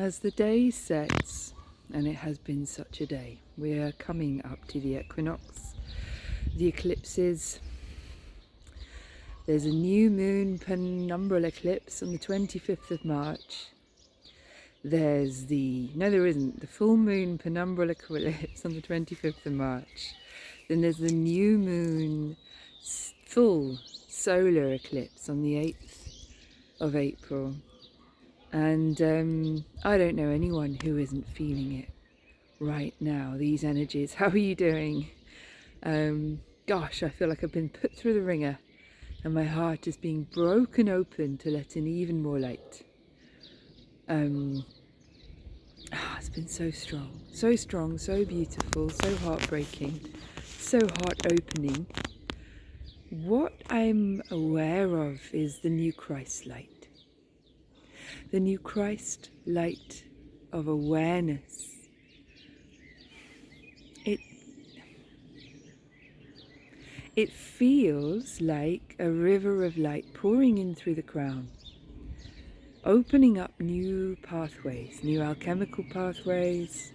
As the day sets, and it has been such a day, we are coming up to the equinox, the eclipses. There's a new moon penumbral eclipse on the 25th of March. There's the full moon penumbral eclipse on the 25th of March. Then there's the new moon full solar eclipse on the 8th of April. And I don't know anyone who isn't feeling it right now, these energies. How are you doing? Gosh, I feel like I've been put through the ringer and my heart is being broken open to let in even more light. It's been so strong, so beautiful, so heartbreaking, so heart-opening. What I'm aware of is the new Christ light. The new Christ light of awareness. It feels like a river of light pouring in through the crown, opening up new pathways, new alchemical pathways,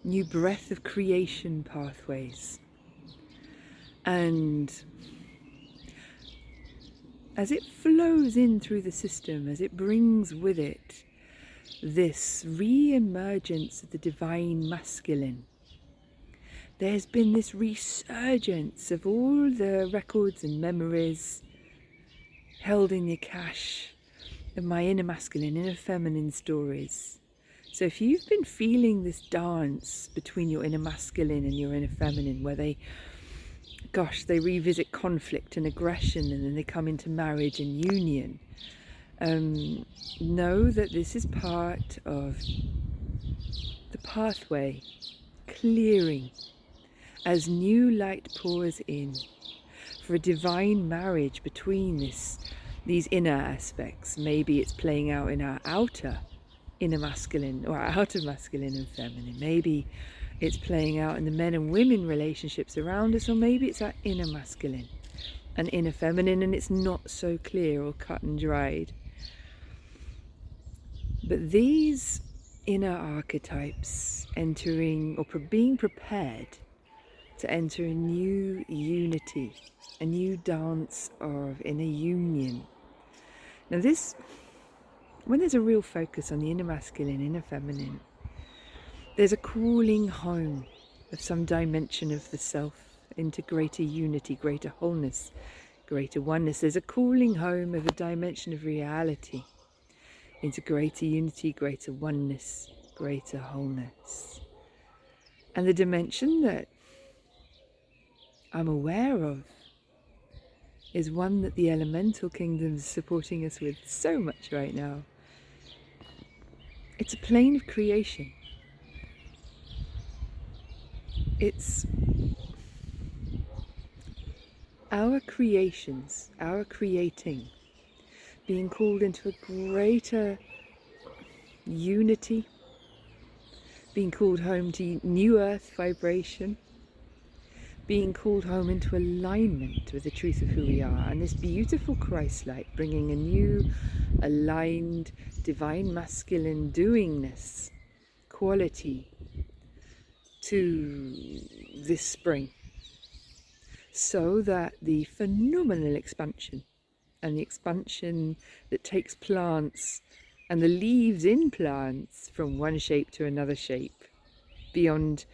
new breath of creation pathways. And as it flows in through the system, as it brings with it this re-emergence of the divine masculine, there's been this resurgence of all the records and memories held in the akash of my inner masculine, inner feminine stories. So if you've been feeling this dance between your inner masculine and your inner feminine, where they revisit conflict and aggression, and then they come into marriage and union, know that this is part of the pathway clearing as new light pours in for a divine marriage between these inner aspects. Maybe it's playing out in our outer inner masculine, or our outer masculine and feminine. Maybe it's playing out in the men and women relationships around us, or maybe it's our inner masculine and inner feminine, and it's not so clear or cut and dried. But these inner archetypes entering, or being prepared to enter a new unity, a new dance of inner union. Now this, when there's a real focus on the inner masculine, inner feminine, there's a calling home of some dimension of the self into greater unity, greater wholeness, greater oneness. There's a calling home of a dimension of reality into greater unity, greater oneness, greater wholeness. And the dimension that I'm aware of is one that the elemental kingdom is supporting us with so much right now. It's a plane of creation. It's our creations, our creating, being called into a greater unity, being called home to new earth vibration, being called home into alignment with the truth of who we are. And this beautiful Christ light bringing a new, aligned, divine masculine doingness quality to this spring, so that the phenomenal expansion, and the expansion that takes plants and the leaves in plants from one shape to another shape, beyond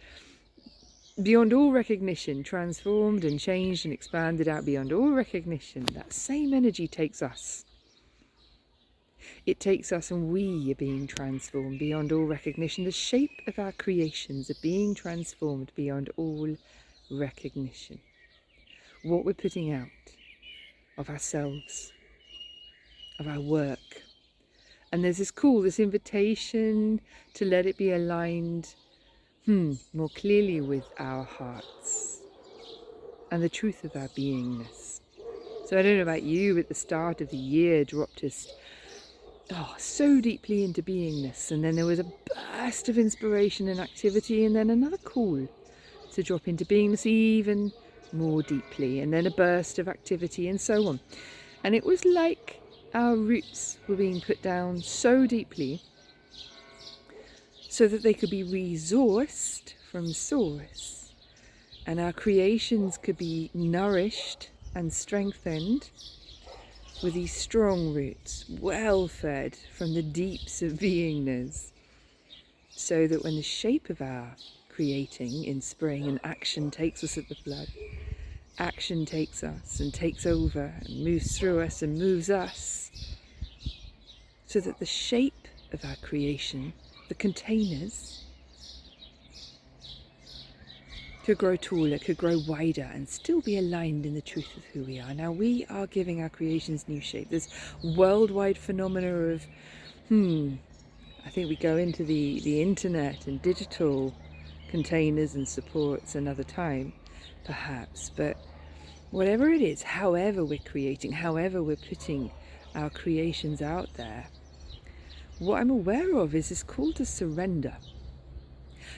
all recognition, transformed and changed and expanded out beyond all recognition, that same energy takes us. It takes us, and we are being transformed beyond all recognition. The shape of our creations are being transformed beyond all recognition. What we're putting out of ourselves, of our work. And there's this invitation to let it be aligned more clearly with our hearts and the truth of our beingness. So I don't know about you, at the start of the year dropped us so deeply into beingness, and then there was a burst of inspiration and activity, and then another call to drop into beingness even more deeply, and then a burst of activity, and so on. And it was like our roots were being put down so deeply so that they could be resourced from source, and our creations could be nourished and strengthened with these strong roots, well fed from the deeps of beingness, so that when the shape of our creating in spring and action takes us at the flood, action takes us and takes over and moves through us and moves us, so that the shape of our creation, the containers, could grow taller, could grow wider, and still be aligned in the truth of who we are. Now we are giving our creations new shape. This worldwide phenomena of, I think we go into the internet and digital containers and supports another time, perhaps, but whatever it is, however we're creating, however we're putting our creations out there, what I'm aware of is this call to surrender,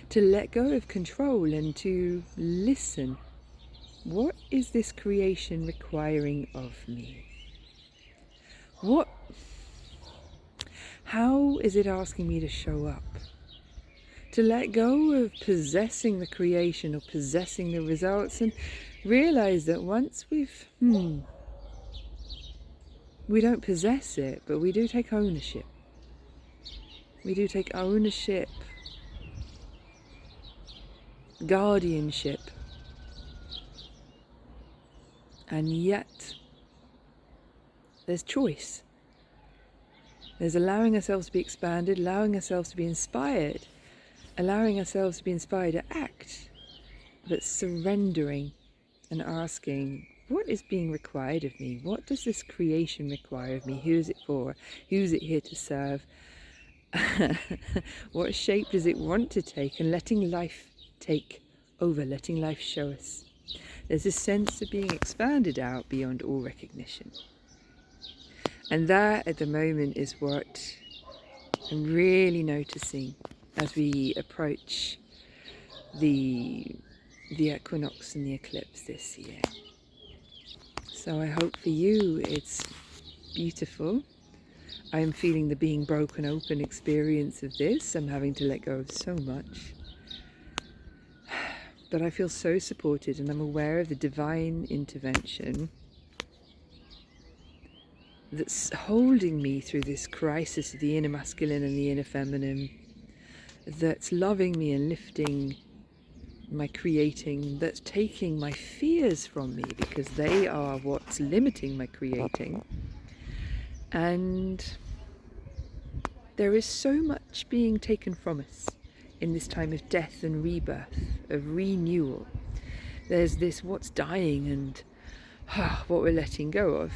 to let go of control and to listen. What is this creation requiring of me? How is it asking me to show up? To let go of possessing the creation or possessing the results, and realize that once we don't possess it, but we do take ownership. We do take ownership, guardianship, and yet there's choice. There's allowing ourselves to be expanded, allowing ourselves to be inspired, allowing ourselves to be inspired to act, but surrendering and asking, what is being required of me? What does this creation require of me? Who is it for? Who's it here to serve? What shape does it want to take? And letting life take over, letting life show us. There's a sense of being expanded out beyond all recognition. And that at the moment is what I'm really noticing as we approach the equinox and the eclipse this year. So I hope for you it's beautiful. I am feeling the being broken open experience of this. I'm having to let go of so much. But I feel so supported, and I'm aware of the divine intervention that's holding me through this crisis of the inner masculine and the inner feminine, that's loving me and lifting my creating, that's taking my fears from me because they are what's limiting my creating. And there is so much being taken from us in this time of death and rebirth, of renewal. There's this what's dying and what we're letting go of.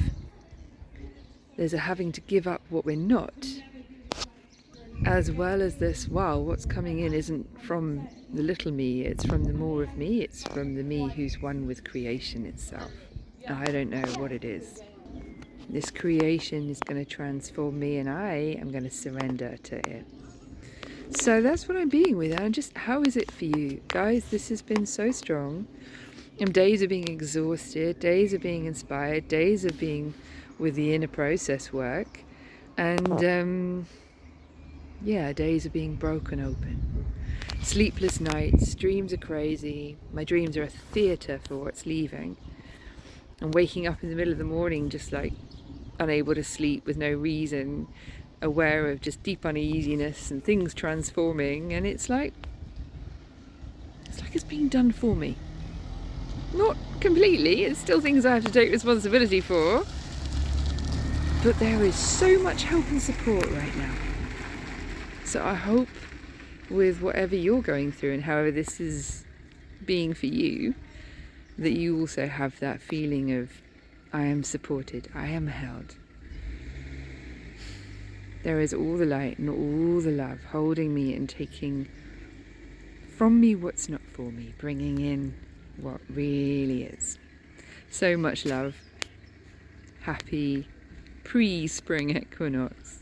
There's a having to give up what we're not, as well as this, wow, what's coming in isn't from the little me, it's from the more of me, it's from the me who's one with creation itself. I don't know what it is. This creation is going to transform me, and I am going to surrender to it. So that's what I'm being with. And just, how is it for you? Guys, this has been so strong. Days of being exhausted, days of being inspired, days of being with the inner process work, and days of being broken open. Sleepless nights, dreams are crazy. My dreams are a theatre for what's leaving. And waking up in the middle of the morning just like unable to sleep with no reason, aware of just deep uneasiness and things transforming, and it's like it's being done for me. Not completely, it's still things I have to take responsibility for, but there is so much help and support right now. So I hope with whatever you're going through and however this is being for you, that you also have that feeling of, I am supported, I am held. There is all the light and all the love holding me and taking from me what's not for me, bringing in what really is. So much love. Happy pre-spring equinox.